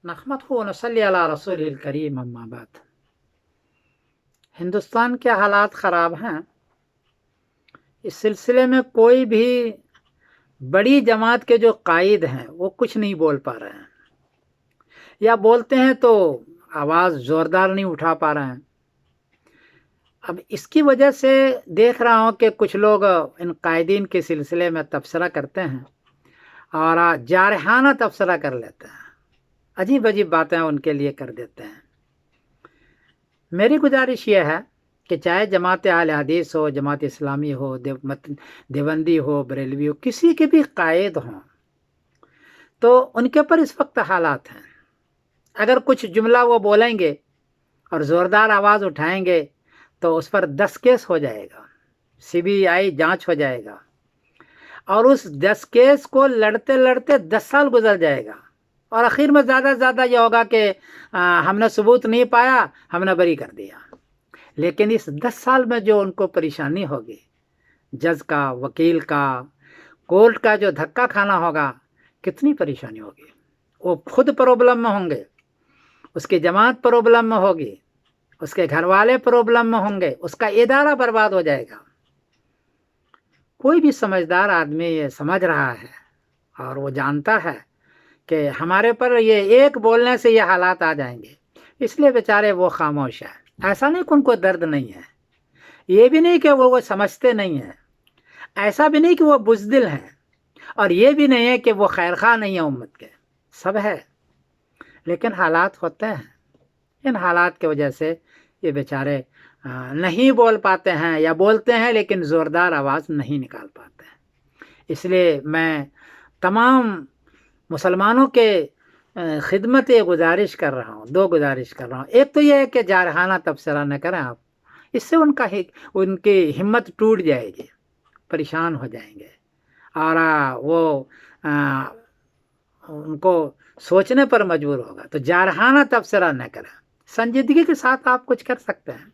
نحمدہ و نصلی علی رسول الکریم اما بعد۔ ہندوستان کے حالات خراب ہیں، اس سلسلے میں کوئی بھی بڑی جماعت کے جو قائد ہیں وہ کچھ نہیں بول پا رہے ہیں، یا بولتے ہیں تو آواز زوردار نہیں اٹھا پا رہے ہیں۔ اب اس کی وجہ سے دیکھ رہا ہوں کہ کچھ لوگ ان قائدین کے سلسلے میں تبصرہ کرتے ہیں اور جارحانہ تبصرہ کر لیتے ہیں، عجیب عجیب باتیں ان کے لیے کر دیتے ہیں۔ میری گزارش یہ ہے کہ چاہے جماعت اہل حدیث ہو، جماعت اسلامی ہو، دیوبندی ہو، بریلوی ہو، کسی کے بھی قائد ہوں تو ان کے اوپر اس وقت حالات ہیں۔ اگر کچھ جملہ وہ بولیں گے اور زوردار آواز اٹھائیں گے تو اس پر 10 کیس ہو جائے گا، CBI جانچ ہو جائے گا، اور اس 10 کیس کو لڑتے لڑتے 10 سال گزر جائے گا، اور آخر میں زیادہ سے زیادہ یہ ہوگا کہ ہم نے ثبوت نہیں پایا، ہم نے بری کر دیا۔ لیکن اس 10 سال میں جو ان کو پریشانی ہوگی، جج کا، وکیل کا، کورٹ کا جو دھکا کھانا ہوگا، کتنی پریشانی ہوگی۔ وہ خود پرابلم میں ہوں گے، اس کی جماعت پرابلم میں ہوگی، اس کے گھر والے پرابلم میں ہوں گے، اس کا ادارہ برباد ہو جائے گا۔ کوئی بھی سمجھدار آدمی یہ سمجھ رہا ہے اور وہ جانتا ہے کہ ہمارے پر یہ ایک بولنے سے یہ حالات آ جائیں گے، اس لیے بیچارے وہ خاموش ہیں۔ ایسا نہیں کہ ان کو درد نہیں ہے، یہ بھی نہیں کہ وہ سمجھتے نہیں ہیں، ایسا بھی نہیں کہ وہ بزدل ہیں، اور یہ بھی نہیں ہے کہ وہ خیرخواہ نہیں ہیں امت کے، سب ہے، لیکن حالات ہوتے ہیں۔ ان حالات کی وجہ سے یہ بیچارے نہیں بول پاتے ہیں، یا بولتے ہیں لیکن زوردار آواز نہیں نکال پاتے ہیں۔ اس لیے میں تمام مسلمانوں کے خدمت گزارش کر رہا ہوں، دو گزارش کر رہا ہوں۔ ایک تو یہ ہے کہ جارحانہ تبصرہ نہ کریں آپ، اس سے ان کی ہمت ٹوٹ جائے گی، پریشان ہو جائیں گے، اور وہ ان کو سوچنے پر مجبور ہوگا۔ تو جارحانہ تبصرہ نہ کریں، سنجیدگی کے ساتھ آپ کچھ کر سکتے ہیں۔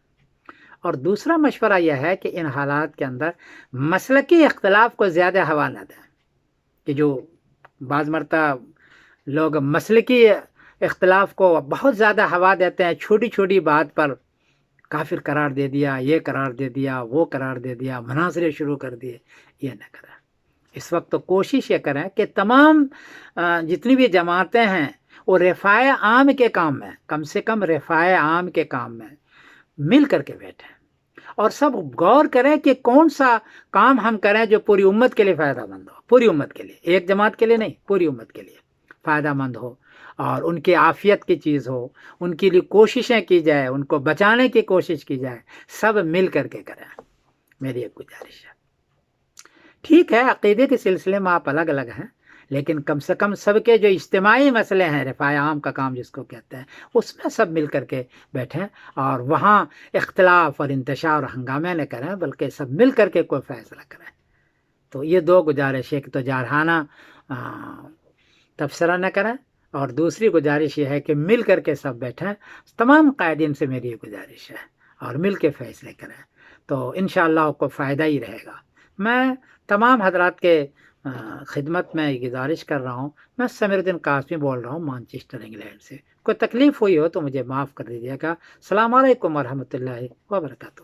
اور دوسرا مشورہ یہ ہے کہ ان حالات کے اندر مسلکی اختلاف کو زیادہ ہوا نہ دیں، کہ جو بعض مرتبہ لوگ مسلکی اختلاف کو بہت زیادہ ہوا دیتے ہیں، چھوٹی چھوٹی بات پر کافر قرار دے دیا، یہ قرار دے دیا، وہ قرار دے دیا، مناظرے شروع کر دیے۔ یہ نہ کریں۔ اس وقت تو کوشش یہ کریں کہ تمام جتنی بھی جماعتیں ہیں وہ رفاع عام کے کام میں، کم سے کم رفاع عام کے کام میں مل کر کے بیٹھیں، اور سب غور کریں کہ کون سا کام ہم کریں جو پوری امت کے لیے فائدہ مند ہو، پوری امت کے لیے، ایک جماعت کے لیے نہیں، پوری امت کے لیے فائدہ مند ہو، اور ان کی عافیت کی چیز ہو، ان کے لیے کوششیں کی جائے، ان کو بچانے کی کوشش کی جائے، سب مل کر کے کریں، میری ایک گزارش ہے۔ ٹھیک ہے، عقیدے کے سلسلے میں آپ الگ الگ ہیں، لیکن کم سے کم سب کے جو اجتماعی مسئلے ہیں، رفاع عام کا کام جس کو کہتے ہیں، اس میں سب مل کر کے بیٹھیں، اور وہاں اختلاف اور انتشار اور ہنگامے نہ کریں، بلکہ سب مل کر کے کوئی فیصلہ کریں۔ تو یہ دو گزارش ہے کہ تو جارحانہ تبصرہ نہ کریں، اور دوسری گزارش یہ ہے کہ مل کر کے سب بیٹھیں۔ تمام قائدین سے میری یہ گزارش ہے، اور مل کے فیصلے کریں، تو انشاءاللہ کو فائدہ ہی رہے گا۔ میں تمام حضرات کے خدمت میں گزارش کر رہا ہوں۔ میں سمیر الدین قاسمی بول رہا ہوں مانچسٹر انگلینڈ سے۔ کوئی تکلیف ہوئی ہو تو مجھے معاف کر دیجیے گا۔ السلام علیکم ورحمۃ اللہ وبرکاتہ۔